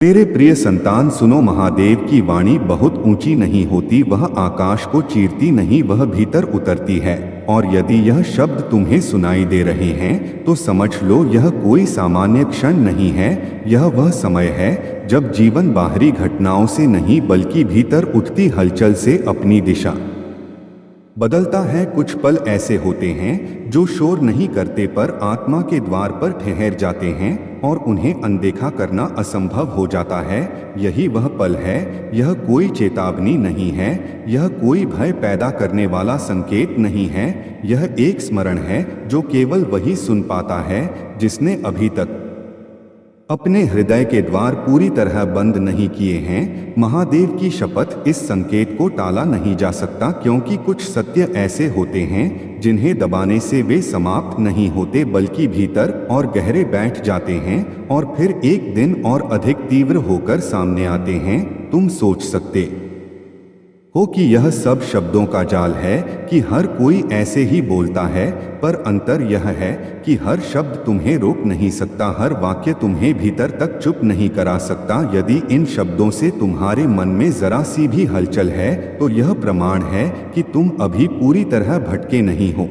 मेरे प्रिय संतान सुनो, महादेव की वाणी बहुत ऊंची नहीं होती, वह आकाश को चीरती नहीं, वह भीतर उतरती है। और यदि यह शब्द तुम्हें सुनाई दे रहे हैं तो समझ लो यह कोई सामान्य क्षण नहीं है। यह वह समय है जब जीवन बाहरी घटनाओं से नहीं बल्कि भीतर उठती हलचल से अपनी दिशा बदलता है। कुछ पल ऐसे होते हैं जो शोर नहीं करते पर आत्मा के द्वार पर ठहर जाते हैं और उन्हें अनदेखा करना असंभव हो जाता है। यही वह पल है। यह कोई चेतावनी नहीं है, यह कोई भय पैदा करने वाला संकेत नहीं है। यह एक स्मरण है जो केवल वही सुन पाता है जिसने अभी तक अपने हृदय के द्वार पूरी तरह बंद नहीं किए हैं। महादेव की शपथ, इस संकेत को टाला नहीं जा सकता, क्योंकि कुछ सत्य ऐसे होते हैं जिन्हें दबाने से वे समाप्त नहीं होते बल्कि भीतर और गहरे बैठ जाते हैं और फिर एक दिन और अधिक तीव्र होकर सामने आते हैं। तुम सोच सकते हो कि यह सब शब्दों का जाल है, कि हर कोई ऐसे ही बोलता है, पर अंतर यह है कि हर शब्द तुम्हें रोक नहीं सकता, हर वाक्य तुम्हें भीतर तक चुप नहीं करा सकता। यदि इन शब्दों से तुम्हारे मन में जरा सी भी हलचल है तो यह प्रमाण है कि तुम अभी पूरी तरह भटके नहीं हो।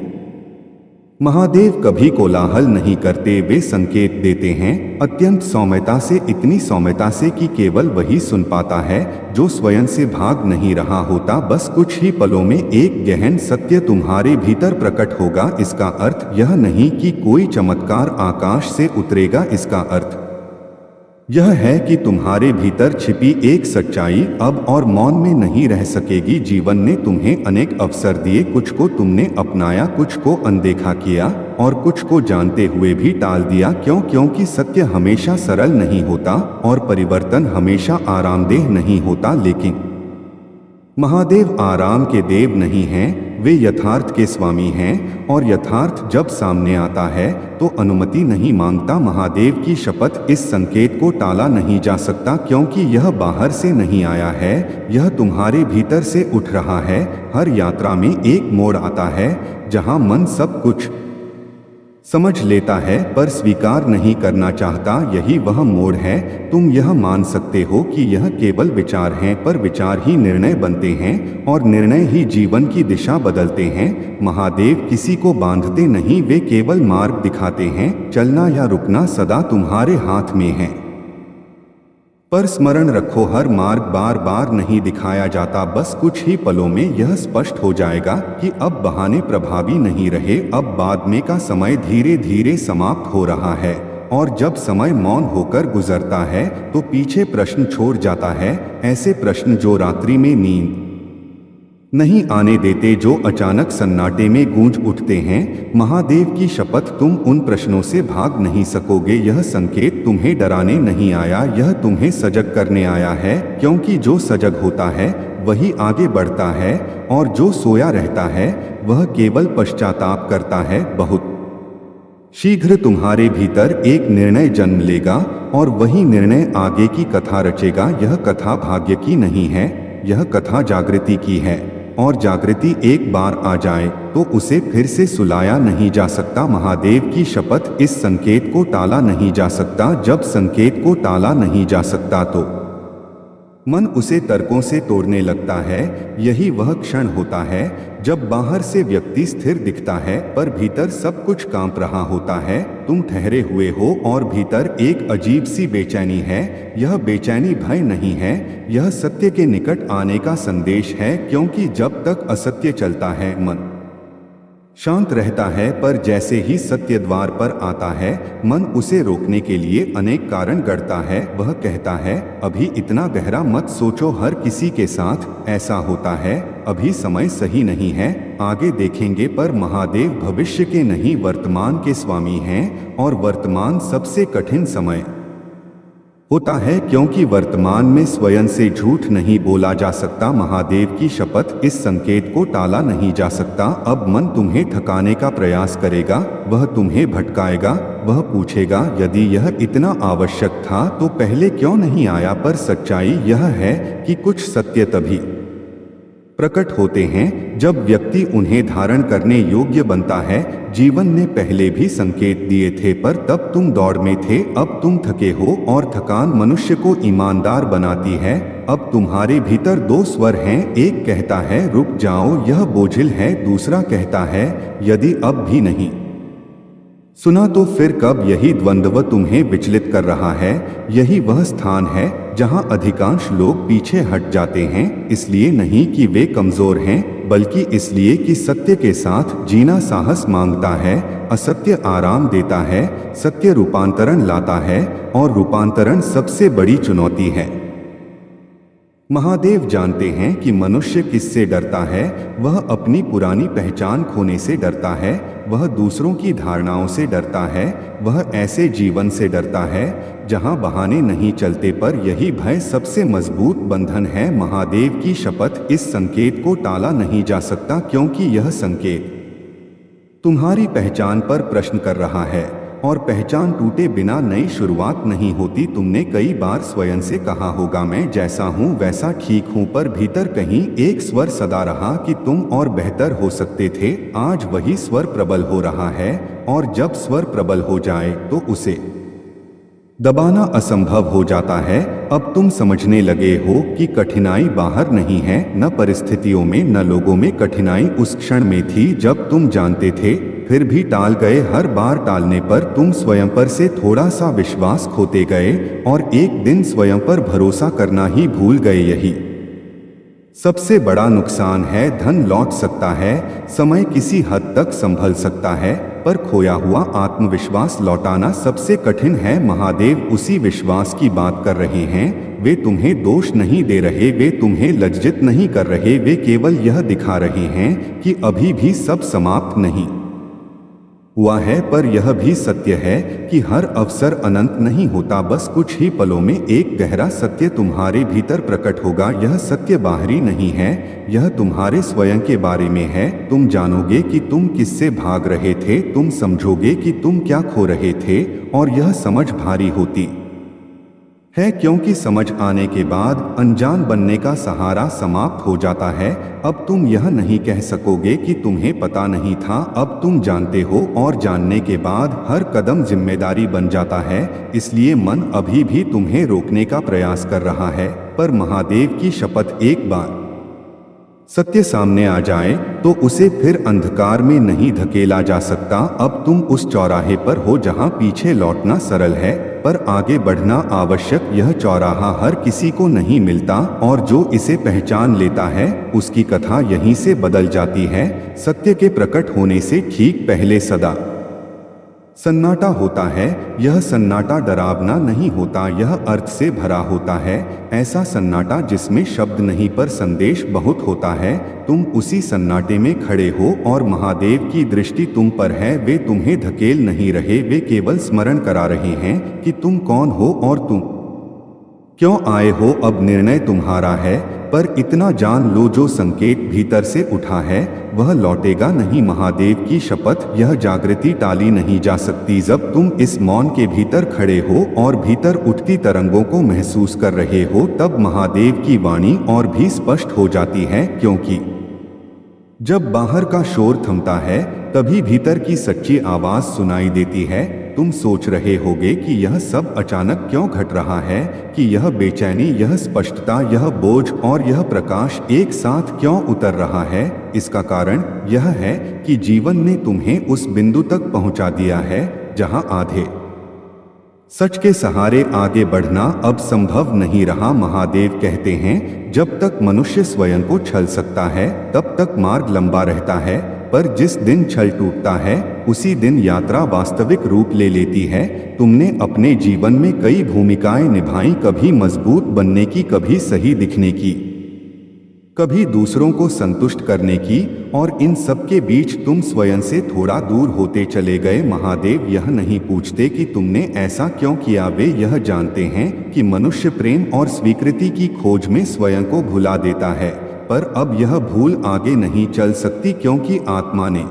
महादेव कभी कोलाहल नहीं करते, वे संकेत देते हैं अत्यंत सौम्यता से, इतनी सौम्यता से कि केवल वही सुन पाता है जो स्वयं से भाग नहीं रहा होता। बस कुछ ही पलों में एक गहन सत्य तुम्हारे भीतर प्रकट होगा। इसका अर्थ यह नहीं कि कोई चमत्कार आकाश से उतरेगा, इसका अर्थ यह है कि तुम्हारे भीतर छिपी एक सच्चाई अब और मौन में नहीं रह सकेगी। जीवन ने तुम्हें अनेक अवसर दिए, कुछ को तुमने अपनाया, कुछ को अनदेखा किया और कुछ को जानते हुए भी टाल दिया। क्योंकि सत्य हमेशा सरल नहीं होता और परिवर्तन हमेशा आरामदेह नहीं होता। लेकिन महादेव आराम के देव नहीं हैं, वे यथार्थ के स्वामी हैं और यथार्थ जब सामने आता है तो अनुमति नहीं मांगता। महादेव की शपथ, इस संकेत को टाला नहीं जा सकता, क्योंकि यह बाहर से नहीं आया है, यह तुम्हारे भीतर से उठ रहा है। हर यात्रा में एक मोड़ आता है जहां मन सब कुछ समझ लेता है पर स्वीकार नहीं करना चाहता। यही वह मोड़ है। तुम यह मान सकते हो कि यह केवल विचार हैं, पर विचार ही निर्णय बनते हैं और निर्णय ही जीवन की दिशा बदलते हैं। महादेव किसी को बांधते नहीं, वे केवल मार्ग दिखाते हैं। चलना या रुकना सदा तुम्हारे हाथ में है, पर स्मरण रखो हर मार्ग बार बार नहीं दिखाया जाता। बस कुछ ही पलों में यह स्पष्ट हो जाएगा कि अब बहाने प्रभावी नहीं रहे, अब बाद में का समय धीरे धीरे समाप्त हो रहा है। और जब समय मौन होकर गुजरता है तो पीछे प्रश्न छोड़ जाता है, ऐसे प्रश्न जो रात्रि में नींद नहीं आने देते, जो अचानक सन्नाटे में गूंज उठते हैं। महादेव की शपथ, तुम उन प्रश्नों से भाग नहीं सकोगे। यह संकेत तुम्हें डराने नहीं आया, यह तुम्हें सजग करने आया है, क्योंकि जो सजग होता है वही आगे बढ़ता है और जो सोया रहता है वह केवल पश्चाताप करता है। बहुत शीघ्र तुम्हारे भीतर एक निर्णय जन्म लेगा और वही निर्णय आगे की कथा रचेगा। यह कथा भाग्य की नहीं है, यह कथा जागृति की है और जागृति एक बार आ जाए तो उसे फिर से सुलाया नहीं जा सकता। महादेव की शपथ, इस संकेत को टाला नहीं जा सकता। जब संकेत को टाला नहीं जा सकता तो मन उसे तर्कों से तोड़ने लगता है। यही वह क्षण होता है जब बाहर से व्यक्ति स्थिर दिखता है पर भीतर सब कुछ कांप रहा होता है। तुम ठहरे हुए हो और भीतर एक अजीब सी बेचैनी है। यह बेचैनी भय नहीं है, यह सत्य के निकट आने का संदेश है, क्योंकि जब तक असत्य चलता है मन शांत रहता है, पर जैसे ही सत्य द्वार पर आता है मन उसे रोकने के लिए अनेक कारण गढ़ता है। वह कहता है, अभी इतना गहरा मत सोचो, हर किसी के साथ ऐसा होता है, अभी समय सही नहीं है, आगे देखेंगे। पर महादेव भविष्य के नहीं वर्तमान के स्वामी हैं और वर्तमान सबसे कठिन समय होता है, क्योंकि वर्तमान में स्वयं से झूठ नहीं बोला जा सकता। महादेव की शपथ, इस संकेत को टाला नहीं जा सकता। अब मन तुम्हें थकाने का प्रयास करेगा, वह तुम्हें भटकाएगा, वह पूछेगा, यदि यह इतना आवश्यक था तो पहले क्यों नहीं आया। पर सच्चाई यह है कि कुछ सत्य तभी प्रकट होते हैं जब व्यक्ति उन्हें धारण करने योग्य बनता है। जीवन ने पहले भी संकेत दिए थे, पर तब तुम दौड़ में थे, अब तुम थके हो और थकान मनुष्य को ईमानदार बनाती है। अब तुम्हारे भीतर दो स्वर हैं, एक कहता है रुक जाओ यह बोझिल है, दूसरा कहता है यदि अब भी नहीं सुना तो फिर कब। यही द्वंद्व तुम्हें विचलित कर रहा है। यही वह स्थान है जहां अधिकांश लोग पीछे हट जाते हैं, इसलिए नहीं कि वे कमजोर हैं, बल्कि इसलिए कि सत्य के साथ जीना साहस मांगता है। असत्य आराम देता है, सत्य रूपांतरण लाता है, और रूपांतरण सबसे बड़ी चुनौती है। महादेव जानते हैं कि मनुष्य किससे डरता है। वह अपनी पुरानी पहचान खोने से डरता है, वह दूसरों की धारणाओं से डरता है, वह ऐसे जीवन से डरता है जहां बहाने नहीं चलते। पर यही भय सबसे मजबूत बंधन है। महादेव की शपथ, इस संकेत को टाला नहीं जा सकता, क्योंकि यह संकेत तुम्हारी पहचान पर प्रश्न कर रहा है, और पहचान टूटे बिना नई शुरुआत नहीं होती। तुमने कई बार स्वयं से कहा होगा मैं जैसा हूँ वैसा ठीक हूँ, पर भीतर कहीं एक स्वर सदा रहा कि तुम और बेहतर हो सकते थे। आज वही स्वर प्रबल हो रहा है, और जब स्वर प्रबल हो जाए तो उसे दबाना असंभव हो जाता है। अब तुम समझने लगे हो कि कठिनाई बाहर नहीं है, न परिस्थितियों में न लोगों में। कठिनाई उस क्षण में थी जब तुम जानते थे, फिर भी टाल गए। हर बार टालने पर तुम स्वयं पर से थोड़ा सा विश्वास खोते गए, और एक दिन स्वयं पर भरोसा करना ही भूल गए। यही सबसे बड़ा नुकसान है। धन लौट सकता है, समय किसी हद तक संभल सकता है, पर खोया हुआ आत्मविश्वास लौटाना सबसे कठिन है। महादेव उसी विश्वास की बात कर रहे हैं। वे तुम्हें दोष नहीं दे रहे, वे तुम्हें लज्जित नहीं कर रहे, वे केवल यह दिखा रहे हैं कि अभी भी सब समाप्त नहीं हुआ है। पर यह भी सत्य है कि हर अवसर अनंत नहीं होता, बस कुछ ही पलों में एक गहरा सत्य तुम्हारे भीतर प्रकट होगा। यह सत्य बाहरी नहीं है, यह तुम्हारे स्वयं के बारे में है। तुम जानोगे कि तुम किससे भाग रहे थे, तुम समझोगे कि तुम क्या खो रहे थे, और यह समझ भारी होती है, क्योंकि समझ आने के बाद अनजान बनने का सहारा समाप्त हो जाता है। अब तुम यह नहीं कह सकोगे कि तुम्हें पता नहीं था, अब तुम जानते हो, और जानने के बाद हर कदम जिम्मेदारी बन जाता है। इसलिए मन अभी भी तुम्हें रोकने का प्रयास कर रहा है, पर महादेव की शपथ, एक बार सत्य सामने आ जाए तो उसे फिर अंधकार में नहीं धकेला जा सकता। अब तुम उस चौराहे पर हो जहां पीछे लौटना सरल है, पर आगे बढ़ना आवश्यक। यह चौराहा हर किसी को नहीं मिलता, और जो इसे पहचान लेता है उसकी कथा यहीं से बदल जाती है। सत्य के प्रकट होने से ठीक पहले सदा सन्नाटा होता है। यह सन्नाटा डरावना नहीं होता, यह अर्थ से भरा होता है। ऐसा सन्नाटा जिसमें शब्द नहीं पर संदेश बहुत होता है। तुम उसी सन्नाटे में खड़े हो, और महादेव की दृष्टि तुम पर है। वे तुम्हें धकेल नहीं रहे, वे केवल स्मरण करा रहे हैं कि तुम कौन हो और तुम क्यों आए हो। अब निर्णय तुम्हारा है, पर इतना जान लो जो संकेत भीतर से उठा है वह लौटेगा नहीं। महादेव की शपथ, यह जागृति टाली नहीं जा सकती। जब तुम इस मौन के भीतर खड़े हो और भीतर उठती तरंगों को महसूस कर रहे हो, तब महादेव की वाणी और भी स्पष्ट हो जाती है, क्योंकि जब बाहर का शोर थमता है तभी भीतर की सच्ची आवाज सुनाई देती है। तुम सोच रहे होगे कि यह सब अचानक क्यों घट रहा है, कि यह बेचैनी, यह स्पष्टता, यह बोझ और यह प्रकाश एक साथ क्यों उतर रहा है। इसका कारण यह है कि जीवन ने तुम्हें उस बिंदु तक पहुंचा दिया है जहां आधे सच के सहारे आगे बढ़ना अब संभव नहीं रहा। महादेव कहते हैं, जब तक मनुष्य स्वयं को छल सकता है तब तक मार्ग लंबा रहता है, पर जिस दिन छल टूटता है उसी दिन यात्रा वास्तविक रूप ले लेती है। तुमने अपने जीवन में कई भूमिकाएं निभाई, कभी मजबूत बनने की, कभी सही दिखने की, कभी दूसरों को संतुष्ट करने की, और इन सब के बीच तुम स्वयं से थोड़ा दूर होते चले गए। महादेव यह नहीं पूछते कि तुमने ऐसा क्यों किया, वे यह जानते हैं कि मनुष्य प्रेम और स्वीकृति की खोज में स्वयं को भुला देता है। पर अब यह भूल आगे नहीं चल सकती, क्योंकि आत्मा ने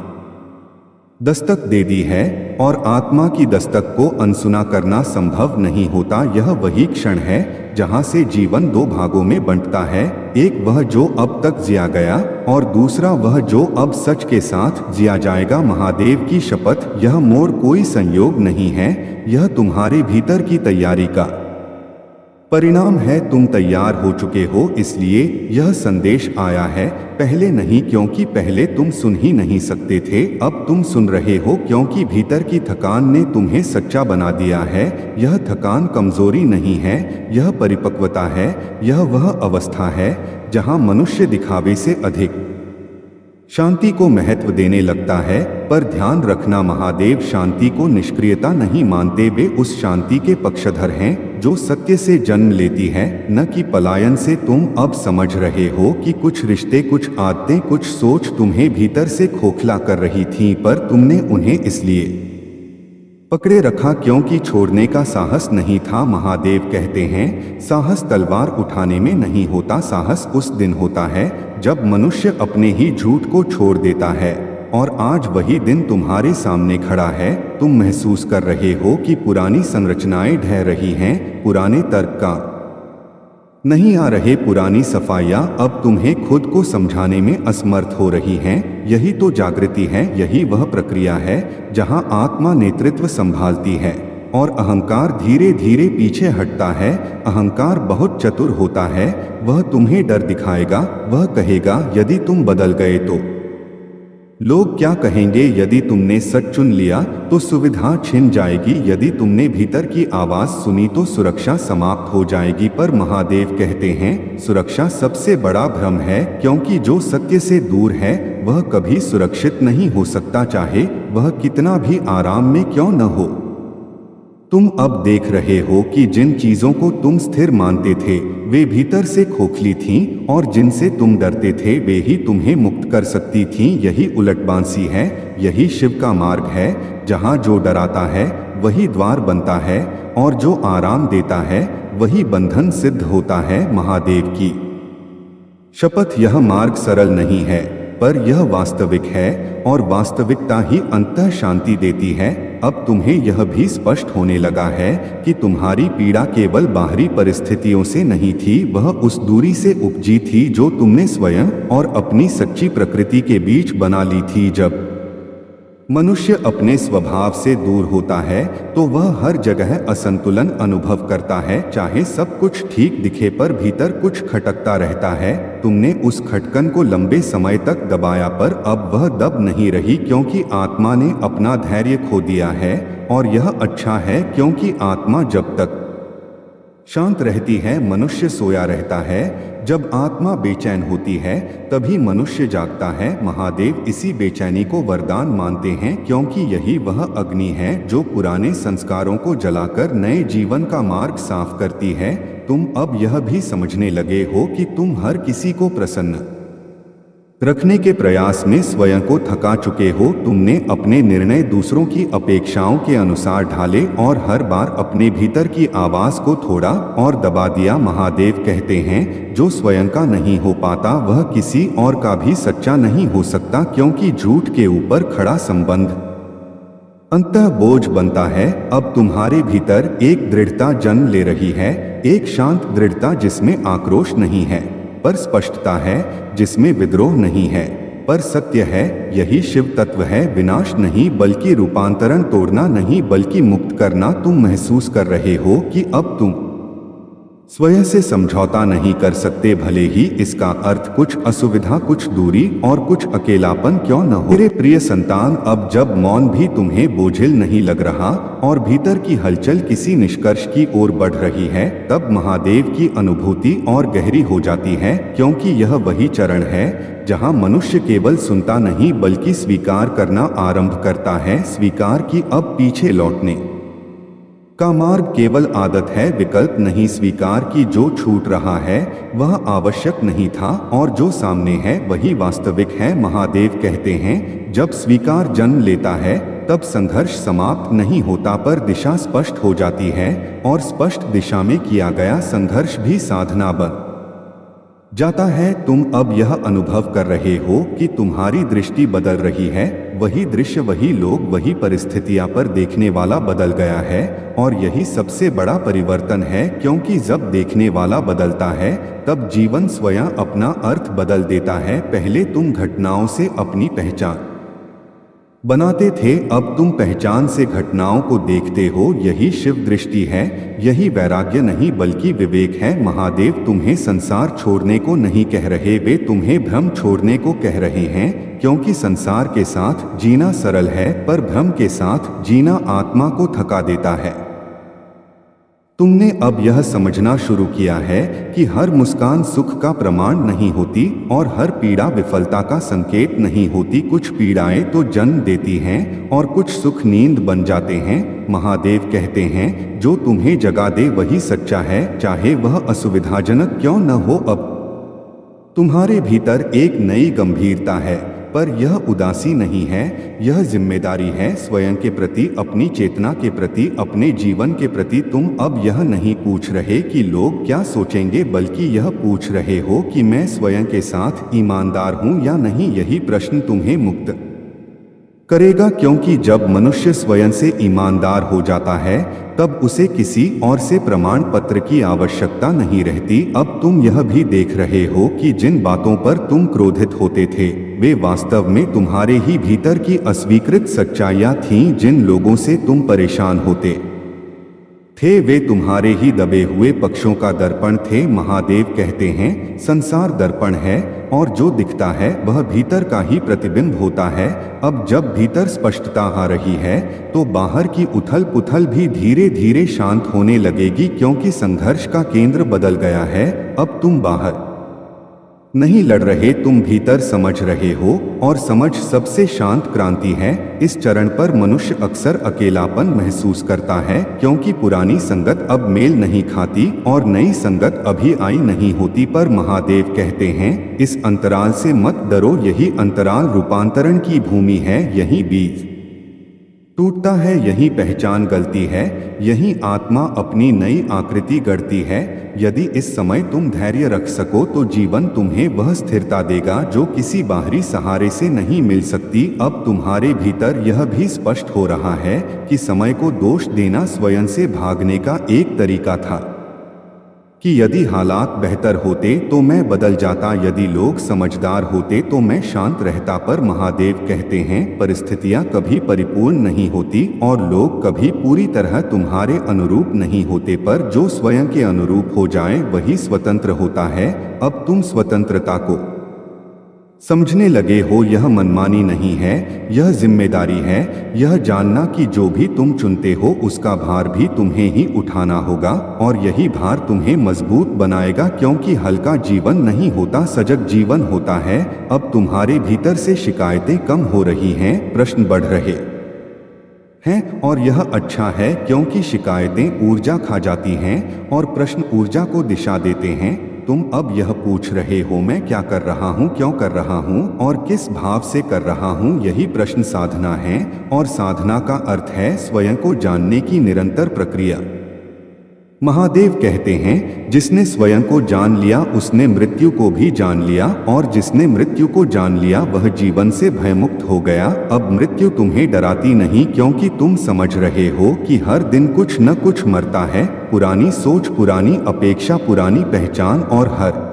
दस्तक दे दी है, और आत्मा की दस्तक को अनसुना करना संभव नहीं होता। यह वही क्षण है जहां से जीवन दो भागों में बंटता है, एक वह जो अब तक जिया गया और दूसरा वह जो अब सच के साथ जिया जाएगा। महादेव की शपथ, यह मोर कोई संयोग नहीं है, यह तुम्हारे भीतर की तैयारी का परिणाम है। तुम तैयार हो चुके हो, इसलिए यह संदेश आया है। पहले नहीं, क्योंकि पहले तुम सुन ही नहीं सकते थे, अब तुम सुन रहे हो क्योंकि भीतर की थकान ने तुम्हें सच्चा बना दिया है। यह थकान कमजोरी नहीं है, यह परिपक्वता है। यह वह अवस्था है जहां मनुष्य दिखावे से अधिक शांति को महत्व देने लगता है। पर ध्यान रखना, महादेव शांति को निष्क्रियता नहीं मानते, वे उस शांति के पक्षधर हैं जो सत्य से जन्म लेती है, न कि पलायन से। तुम अब समझ रहे हो कि कुछ रिश्ते, कुछ आदतें, कुछ सोच तुम्हें भीतर से खोखला कर रही थीं, पर तुमने उन्हें इसलिए पकड़े रखा क्योंकि छोड़ने का साहस नहीं था। महादेव कहते हैं, साहस तलवार उठाने में नहीं होता, साहस उस दिन होता है जब मनुष्य अपने ही झूठ को छोड़ देता है। और आज वही दिन तुम्हारे सामने खड़ा है। तुम महसूस कर रहे हो कि पुरानी संरचनाएं ढह रही हैं, पुराने तर्क का नहीं आ रहे, पुरानी सफाइयां अब तुम्हें खुद को समझाने में असमर्थ हो रही हैं। यही तो जागृति है, यही वह प्रक्रिया है जहां आत्मा नेतृत्व संभालती है और अहंकार धीरे धीरे पीछे हटता है। अहंकार बहुत चतुर होता है, वह तुम्हें डर दिखाएगा। वह कहेगा, यदि तुम बदल गए तो लोग क्या कहेंगे, यदि तुमने सच चुन लिया तो सुविधा छिन जाएगी, यदि तुमने भीतर की आवाज सुनी तो सुरक्षा समाप्त हो जाएगी। पर महादेव कहते हैं, सुरक्षा सबसे बड़ा भ्रम है, क्योंकि जो सत्य से दूर है वह कभी सुरक्षित नहीं हो सकता, चाहे वह कितना भी आराम में क्यों न हो। तुम अब देख रहे हो कि जिन चीजों को तुम स्थिर मानते थे वे भीतर से खोखली थीं, और जिनसे तुम डरते थे वे ही तुम्हें मुक्त कर सकती थीं। यही उलटबांसी है, यही शिव का मार्ग है, जहां जो डराता है वही द्वार बनता है और जो आराम देता है वही बंधन सिद्ध होता है। महादेव की शपथ, यह मार्ग सरल नहीं है, पर यह वास्तविक है और वास्तविकता ही अंततः शांति देती है। अब तुम्हें यह भी स्पष्ट होने लगा है कि तुम्हारी पीड़ा केवल बाहरी परिस्थितियों से नहीं थी, वह उस दूरी से उपजी थी जो तुमने स्वयं और अपनी सच्ची प्रकृति के बीच बना ली थी। जब मनुष्य अपने स्वभाव से दूर होता है तो वह हर जगह असंतुलन अनुभव करता है, चाहे सब कुछ ठीक दिखे पर भीतर कुछ खटकता रहता है। तुमने उस खटकन को लंबे समय तक दबाया, पर अब वह दब नहीं रही, क्योंकि आत्मा ने अपना धैर्य खो दिया है। और यह अच्छा है, क्योंकि आत्मा जब तक शांत रहती है मनुष्य सोया रहता है। जब आत्मा बेचैन होती है तभी मनुष्य जागता है। महादेव इसी बेचैनी को वरदान मानते हैं, क्योंकि यही वह अग्नि है जो पुराने संस्कारों को जलाकर नए जीवन का मार्ग साफ करती है। तुम अब यह भी समझने लगे हो कि तुम हर किसी को प्रसन्न रखने के प्रयास में स्वयं को थका चुके हो। तुमने अपने निर्णय दूसरों की अपेक्षाओं के अनुसार ढाले और हर बार अपने भीतर की आवाज को थोड़ा और दबा दिया। महादेव कहते हैं, जो स्वयं का नहीं हो पाता वह किसी और का भी सच्चा नहीं हो सकता, क्योंकि झूठ के ऊपर खड़ा संबंध अंततः बोझ बनता है। अब तुम्हारे भीतर एक दृढ़ता जन्म ले रही है, एक शांत दृढ़ता जिसमें आक्रोश नहीं है पर स्पष्टता है, जिसमें विद्रोह नहीं है पर सत्य है। यही शिव तत्व है, विनाश नहीं बल्कि रूपांतरण, तोड़ना नहीं बल्कि मुक्त करना। तुम महसूस कर रहे हो कि अब तुम स्वयं से समझौता नहीं कर सकते, भले ही इसका अर्थ कुछ असुविधा, कुछ दूरी और कुछ अकेलापन क्यों न हो। मेरे प्रिय संतान, अब जब मौन भी तुम्हें बोझिल नहीं लग रहा और भीतर की हलचल किसी निष्कर्ष की ओर बढ़ रही है, तब महादेव की अनुभूति और गहरी हो जाती है, क्योंकि यह वही चरण है जहां मनुष्य केवल सुनता नहीं बल्कि स्वीकार करना आरंभ करता है। स्वीकार कि अब पीछे लौटने का मार्ग केवल आदत है, विकल्प नहीं। स्वीकार कि जो छूट रहा है वह आवश्यक नहीं था और जो सामने है वही वास्तविक है। महादेव कहते हैं, जब स्वीकार जन्म लेता है तब संघर्ष समाप्त नहीं होता पर दिशा स्पष्ट हो जाती है, और स्पष्ट दिशा में किया गया संघर्ष भी साधना बन जाता है। तुम अब यह अनुभव कर रहे हो कि तुम्हारी दृष्टि बदल रही है, वही दृश्य, वही लोग, वही परिस्थितियां, पर देखने वाला बदल गया है। और यही सबसे बड़ा परिवर्तन है, क्योंकि जब देखने वाला बदलता है तब जीवन स्वयं अपना अर्थ बदल देता है। पहले तुम घटनाओं से अपनी पहचान बनाते थे, अब तुम पहचान से घटनाओं को देखते हो। यही शिव दृष्टि है, यही वैराग्य नहीं बल्कि विवेक है। महादेव तुम्हें संसार छोड़ने को नहीं कह रहे, वे तुम्हें भ्रम छोड़ने को कह रहे हैं, क्योंकि संसार के साथ जीना सरल है पर भ्रम के साथ जीना आत्मा को थका देता है। तुमने अब यह समझना शुरू किया है कि हर मुस्कान सुख का प्रमाण नहीं होती और हर पीड़ा विफलता का संकेत नहीं होती। कुछ पीड़ाएं तो जन्म देती हैं और कुछ सुख नींद बन जाते हैं। महादेव कहते हैं, जो तुम्हें जगा दे वही सच्चा है, चाहे वह असुविधाजनक क्यों न हो। अब तुम्हारे भीतर एक नई गंभीरता है, पर यह उदासी नहीं है, यह जिम्मेदारी है स्वयं के प्रति, अपनी चेतना के प्रति, अपने जीवन के प्रति। तुम अब यह नहीं पूछ रहे कि लोग क्या सोचेंगे, बल्कि यह पूछ रहे हो कि मैं स्वयं के साथ ईमानदार हूं या नहीं। यही प्रश्न तुम्हें मुक्त करेगा, क्योंकि जब मनुष्य स्वयं से ईमानदार हो जाता है तब उसे किसी और से प्रमाण पत्र की आवश्यकता नहीं रहती। अब तुम यह भी देख रहे हो कि जिन बातों पर तुम क्रोधित होते थे वे वास्तव में तुम्हारे ही भीतर की अस्वीकृत सच्चाइयां थीं। जिन लोगों से तुम परेशान होते थे वे तुम्हारे ही दबे हुए पक्षों का दर्पण थे। महादेव कहते हैं, संसार दर्पण है और जो दिखता है वह भीतर का ही प्रतिबिंब होता है। अब जब भीतर स्पष्टता आ रही है तो बाहर की उथल पुथल भी धीरे धीरे शांत होने लगेगी, क्योंकि संघर्ष का केंद्र बदल गया है। अब तुम बाहर नहीं लड़ रहे, तुम भीतर समझ रहे हो, और समझ सबसे शांत क्रांति है। इस चरण पर मनुष्य अक्सर अकेलापन महसूस करता है, क्योंकि पुरानी संगत अब मेल नहीं खाती और नई संगत अभी आई नहीं होती। पर महादेव कहते हैं, इस अंतराल से मत डरो, यही अंतराल रूपांतरण की भूमि है। यही बीज टूटता है, यही पहचान गलती है, यही आत्मा अपनी नई आकृति गढ़ती है। यदि इस समय तुम धैर्य रख सको तो जीवन तुम्हें वह स्थिरता देगा जो किसी बाहरी सहारे से नहीं मिल सकती। अब तुम्हारे भीतर यह भी स्पष्ट हो रहा है कि समय को दोष देना स्वयं से भागने का एक तरीका था, कि यदि हालात बेहतर होते तो मैं बदल जाता, यदि लोग समझदार होते तो मैं शांत रहता। पर महादेव कहते हैं, परिस्थितियां कभी परिपूर्ण नहीं होती और लोग कभी पूरी तरह तुम्हारे अनुरूप नहीं होते, पर जो स्वयं के अनुरूप हो जाए वही स्वतंत्र होता है। अब तुम स्वतंत्रता को समझने लगे हो, यह मनमानी नहीं है, यह जिम्मेदारी है। यह जानना कि जो भी तुम चुनते हो उसका भार भी तुम्हें ही उठाना होगा, और यही भार तुम्हें मजबूत बनाएगा, क्योंकि हल्का जीवन नहीं होता, सजग जीवन होता है। अब तुम्हारे भीतर से शिकायतें कम हो रही हैं, प्रश्न बढ़ रहे हैं, और यह अच्छा है, क्योंकि शिकायतें ऊर्जा खा जाती हैं और प्रश्न ऊर्जा को दिशा देते हैं। तुम अब यह पूछ रहे हो, मैं क्या कर रहा हूँ, क्यों कर रहा हूँ और किस भाव से कर रहा हूँ। यही प्रश्न साधना है, और साधना का अर्थ है स्वयं को जानने की निरंतर प्रक्रिया। महादेव कहते हैं, जिसने स्वयं को जान लिया उसने मृत्यु को भी जान लिया, और जिसने मृत्यु को जान लिया वह जीवन से भयमुक्त हो गया। अब मृत्यु तुम्हें डराती नहीं, क्योंकि तुम समझ रहे हो कि हर दिन कुछ न कुछ मरता है। पुरानी सोच, पुरानी अपेक्षा, पुरानी पहचान, और हर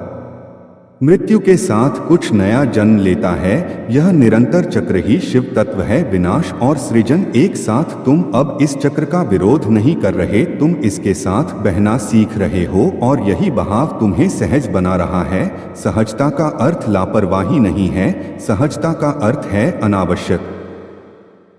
मृत्यु के साथ कुछ नया जन्म लेता है। यह निरंतर चक्र ही शिव तत्व है, विनाश और सृजन एक साथ। तुम अब इस चक्र का विरोध नहीं कर रहे, तुम इसके साथ बहना सीख रहे हो, और यही बहाव तुम्हें सहज बना रहा है। सहजता का अर्थ लापरवाही नहीं है, सहजता का अर्थ है अनावश्यक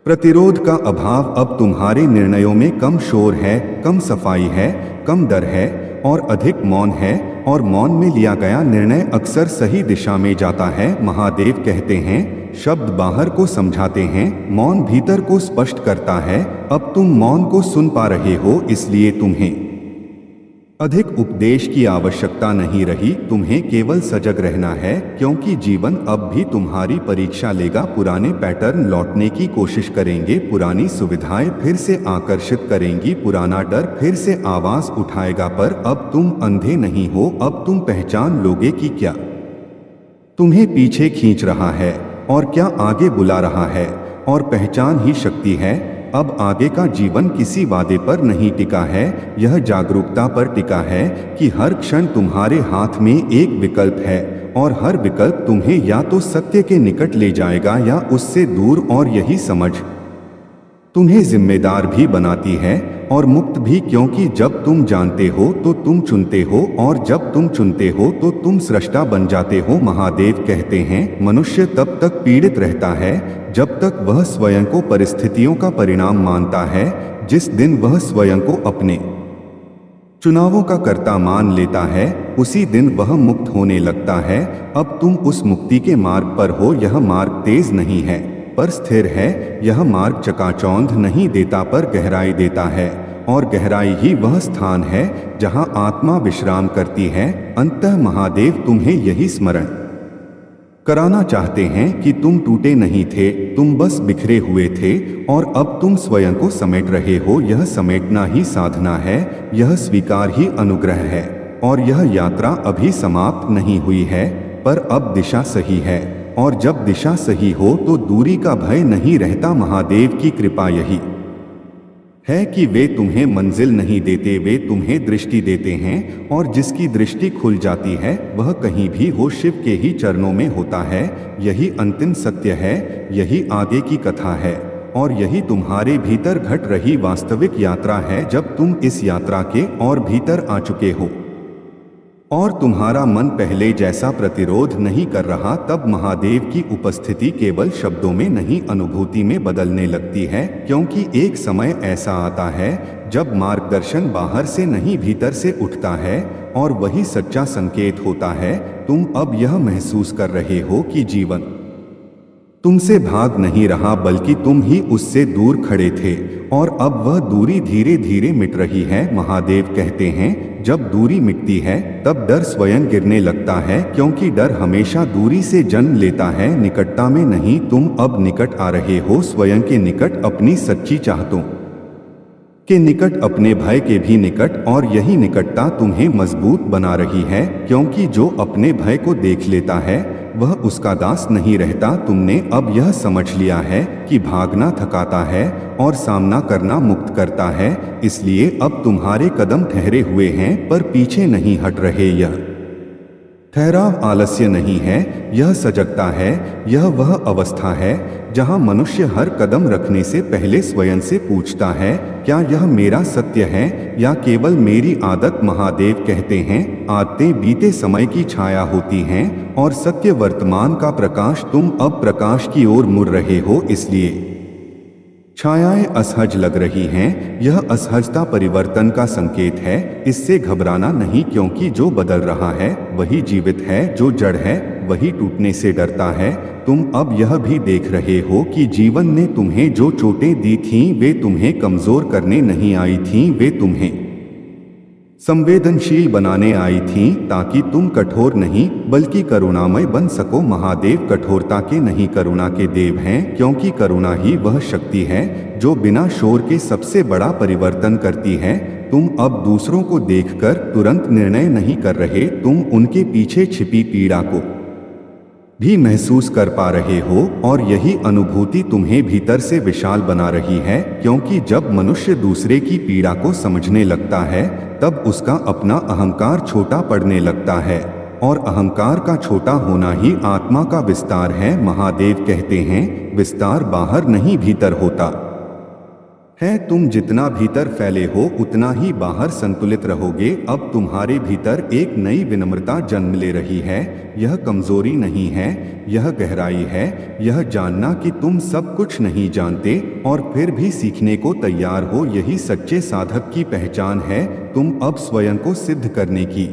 प्रतिरोध का अभाव। अब तुम्हारे निर्णयों में कम शोर है, कम सफाई है, कम डर है और अधिक मौन है, और मौन में लिया गया निर्णय अक्सर सही दिशा में जाता है। महादेव कहते हैं, शब्द बाहर को समझाते हैं, मौन भीतर को स्पष्ट करता है। अब तुम मौन को सुन पा रहे हो, इसलिए तुम्हें अधिक उपदेश की आवश्यकता नहीं रही, तुम्हें केवल सजग रहना है, क्योंकि जीवन अब भी तुम्हारी परीक्षा लेगा। पुराने पैटर्न लौटने की कोशिश करेंगे, पुरानी सुविधाएं फिर से आकर्षित करेंगी, पुराना डर फिर से आवाज उठाएगा, पर अब तुम अंधे नहीं हो। अब तुम पहचान लोगे कि क्या तुम्हें पीछे खींच रहा है और क्या आगे बुला रहा है, और पहचान ही शक्ति है। अब आगे का जीवन किसी वादे पर नहीं टिका है, यह जागरूकता पर टिका है कि हर क्षण तुम्हारे हाथ में एक विकल्प है और हर विकल्प तुम्हें या तो सत्य के निकट ले जाएगा या उससे दूर, और यही समझ तुम्हें जिम्मेदार भी बनाती है और मुक्त भी, क्योंकि जब तुम जानते हो तो तुम चुनते हो और जब तुम चुनते हो तो तुम सृष्टा बन जाते हो। महादेव कहते हैं मनुष्य तब तक पीड़ित रहता है जब तक वह स्वयं को परिस्थितियों का परिणाम मानता है। जिस दिन वह स्वयं को अपने चुनावों का कर्ता मान लेता है उसी दिन वह मुक्त होने लगता है। अब तुम उस मुक्ति के मार्ग पर हो। यह मार्ग तेज नहीं है पर स्थिर है, यह मार्ग चकाचौंध नहीं देता पर गहराई देता है, और गहराई ही वह स्थान है जहां आत्मा विश्राम करती है। अंततः महादेव तुम्हें यही स्मरण कराना चाहते हैं कि तुम टूटे नहीं थे, तुम बस बिखरे हुए थे और अब तुम स्वयं को समेट रहे हो। यह समेटना ही साधना है, यह स्वीकार ही अनुग्रह है, और यह यात्रा अभी समाप्त नहीं हुई है पर अब दिशा सही है, और जब दिशा सही हो तो दूरी का भय नहीं रहता। महादेव की कृपा यही है कि वे तुम्हें मंजिल नहीं देते, वे तुम्हें दृष्टि देते हैं, और जिसकी दृष्टि खुल जाती है वह कहीं भी हो शिव के ही चरणों में होता है। यही अंतिम सत्य है, यही आगे की कथा है, और यही तुम्हारे भीतर घट रही वास्तविक यात्रा है। जब तुम इस यात्रा के और भीतर आ चुके हो और तुम्हारा मन पहले जैसा प्रतिरोध नहीं कर रहा, तब महादेव की उपस्थिति केवल शब्दों में नहीं अनुभूति में बदलने लगती है। क्योंकि एक समय ऐसा आता है जब मार्गदर्शन बाहर से नहीं भीतर से उठता है, और वही सच्चा संकेत होता है। तुम अब यह महसूस कर रहे हो कि जीवन तुमसे भाग नहीं रहा बल्कि तुम ही उससे दूर खड़े थे, और अब वह दूरी धीरे धीरे मिट रही है। महादेव कहते हैं जब दूरी मिटती है तब डर स्वयं गिरने लगता है, क्योंकि डर हमेशा दूरी से जन्म लेता है, निकटता में नहीं। तुम अब निकट आ रहे हो, स्वयं के निकट, अपनी सच्ची चाहतों के निकट, अपने भय के भी निकट, और यही निकटता तुम्हें मजबूत बना रही है। क्योंकि जो अपने भय को देख लेता है वह उसका दास नहीं रहता। तुमने अब यह समझ लिया है कि भागना थकाता है और सामना करना मुक्त करता है, इसलिए अब तुम्हारे कदम ठहरे हुए हैं पर पीछे नहीं हट रहे। यह ठहराव आलस्य नहीं है, यह सजगता है। यह वह अवस्था है जहां मनुष्य हर कदम रखने से पहले स्वयं से पूछता है क्या यह मेरा सत्य है या केवल मेरी आदत। महादेव कहते हैं आदतें बीते समय की छाया होती हैं और सत्य वर्तमान का प्रकाश। तुम अब प्रकाश की ओर मुड़ रहे हो, इसलिए छायाएं असहज लग रही हैं। यह असहजता परिवर्तन का संकेत है, इससे घबराना नहीं, क्योंकि जो बदल रहा है वही जीवित है, जो जड़ है वही टूटने से डरता है। तुम अब यह भी देख रहे हो कि जीवन ने तुम्हें जो चोटें दी थीं वे तुम्हें कमजोर करने नहीं आई थीं, वे तुम्हें संवेदनशील बनाने आई थीं ताकि तुम कठोर नहीं बल्कि करुणामय बन सको। महादेव कठोरता के नहीं करुणा के देव हैं, क्योंकि करुणा ही वह शक्ति है जो बिना शोर के सबसे बड़ा परिवर्तन करती है। तुम अब दूसरों को देखकर तुरंत निर्णय नहीं कर रहे, तुम उनके पीछे छिपी पीड़ा को भी महसूस कर पा रहे हो, और यही अनुभूति तुम्हें भीतर से विशाल बना रही है। क्योंकि जब मनुष्य दूसरे की पीड़ा को समझने लगता है तब उसका अपना अहंकार छोटा पड़ने लगता है, और अहंकार का छोटा होना ही आत्मा का विस्तार है। महादेव कहते हैं विस्तार बाहर नहीं भीतर होता है। तुम जितना भीतर फैले हो उतना ही बाहर संतुलित रहोगे। अब तुम्हारे भीतर एक नई विनम्रता जन्म ले रही है। यह कमजोरी नहीं है, यह गहराई है। यह जानना कि तुम सब कुछ नहीं जानते और फिर भी सीखने को तैयार हो, यही सच्चे साधक की पहचान है। तुम अब स्वयं को सिद्ध करने की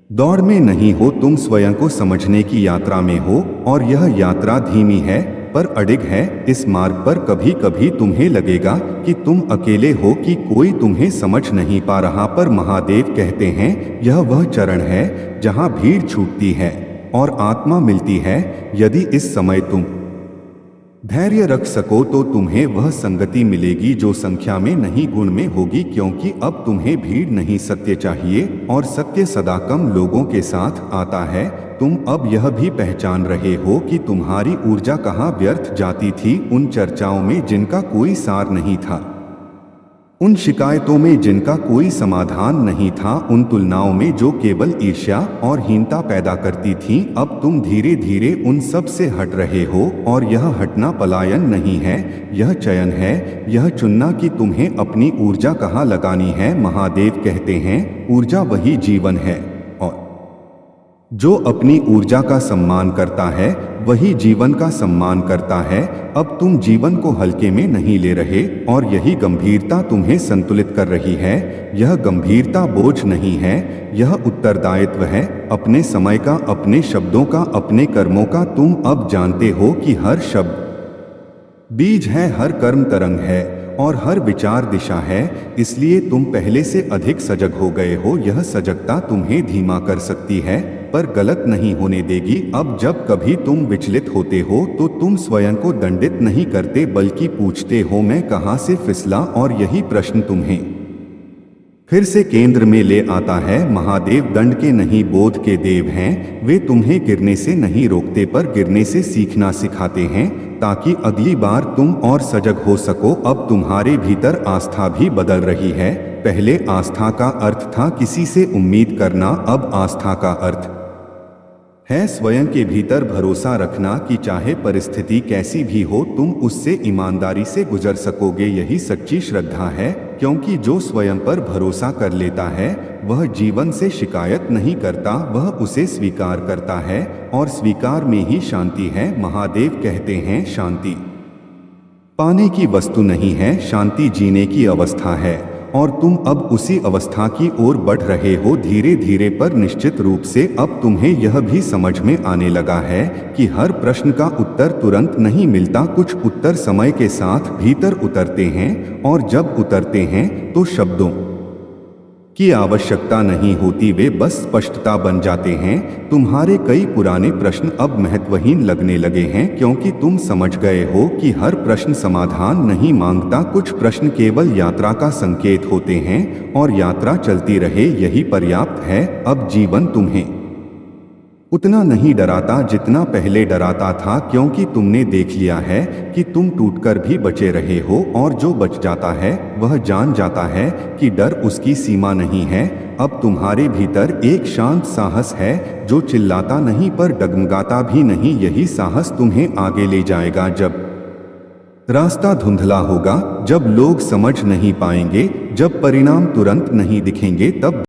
दौड़ में नहीं हो, तुम स्वयं को समझने की यात्रा में हो, और यह यात्रा धीमी है पर अडिग है। इस मार्ग पर कभी कभी तुम्हें लगेगा कि तुम अकेले हो, कि कोई तुम्हें समझ नहीं पा रहा, पर महादेव कहते हैं यह वह चरण है जहां भीड़ छूटती है और आत्मा मिलती है। यदि इस समय तुम धैर्य रख सको तो तुम्हें वह संगति मिलेगी जो संख्या में नहीं गुण में होगी, क्योंकि अब तुम्हें भीड़ नहीं सत्य चाहिए और सत्य सदा कम लोगों के साथ आता है। तुम अब यह भी पहचान रहे हो कि तुम्हारी ऊर्जा कहाँ व्यर्थ जाती थी, उन चर्चाओं में जिनका कोई सार नहीं था, उन शिकायतों में जिनका कोई समाधान नहीं था, उन तुलनाओं में जो केवल ईर्ष्या और हीनता पैदा करती थीं। अब तुम धीरे धीरे उन सब से हट रहे हो और यह हटना पलायन नहीं है, यह चयन है, यह चुनना कि तुम्हें अपनी ऊर्जा कहाँ लगानी है। महादेव कहते हैं, ऊर्जा वही जीवन है और जो अपनी ऊर्जा का सम्मान करता है वही जीवन का सम्मान करता है। अब तुम जीवन को हल्के में नहीं ले रहे और यही गंभीरता तुम्हें संतुलित कर रही है। यह गंभीरता बोझ नहीं है, यह उत्तरदायित्व है, अपने समय का, अपने शब्दों का, अपने कर्मों का। तुम अब जानते हो कि हर शब्द बीज है, हर कर्म तरंग है और हर विचार दिशा है, इसलिए तुम पहले से अधिक सजग हो गए हो। यह सजगता तुम्हें धीमा कर सकती है पर गलत नहीं होने देगी। अब जब कभी तुम विचलित होते हो तो तुम स्वयं को दंडित नहीं करते बल्कि पूछते हो, मैं कहाँ से फिसला, और यही प्रश्न तुम्हें फिर से केंद्र में ले आता है। महादेव दंड के नहीं बोध के देव हैं, वे तुम्हें गिरने से नहीं रोकते पर गिरने से सीखना सिखाते हैं ताकि अगली बार तुम और सजग हो सको। अब तुम्हारे भीतर आस्था भी बदल रही है। पहले आस्था का अर्थ था किसी से उम्मीद करना, अब आस्था का अर्थ है स्वयं के भीतर भरोसा रखना कि चाहे परिस्थिति कैसी भी हो तुम उससे ईमानदारी से गुजर सकोगे। यही सच्ची श्रद्धा है, क्योंकि जो स्वयं पर भरोसा कर लेता है वह जीवन से शिकायत नहीं करता, वह उसे स्वीकार करता है और स्वीकार में ही शांति है। महादेव कहते हैं, शांति पाने की वस्तु नहीं है, शांति जीने की अवस्था है और तुम अब उसी अवस्था की ओर बढ़ रहे हो धीरे धीरे पर निश्चित रूप से। अब तुम्हें यह भी समझ में आने लगा है कि हर प्रश्न का उत्तर तुरंत नहीं मिलता, कुछ उत्तर समय के साथ भीतर उतरते हैं और जब उतरते हैं तो शब्दों की आवश्यकता नहीं होती, वे बस स्पष्टता बन जाते हैं। तुम्हारे कई पुराने प्रश्न अब महत्वहीन लगने लगे हैं क्योंकि तुम समझ गए हो कि हर प्रश्न समाधान नहीं मांगता, कुछ प्रश्न केवल यात्रा का संकेत होते हैं और यात्रा चलती रहे यही पर्याप्त है। अब जीवन तुम्हें उतना नहीं डराता जितना पहले डराता था, क्योंकि तुमने देख लिया है कि तुम टूटकर भी बचे रहे हो और जो बच जाता है वह जान जाता है कि डर उसकी सीमा नहीं है। अब तुम्हारे भीतर एक शांत साहस है जो चिल्लाता नहीं पर डगमगाता भी नहीं। यही साहस तुम्हें आगे ले जाएगा जब रास्ता धुंधला होगा, जब लोग समझ नहीं पाएंगे, जब परिणाम तुरंत नहीं दिखेंगे, तब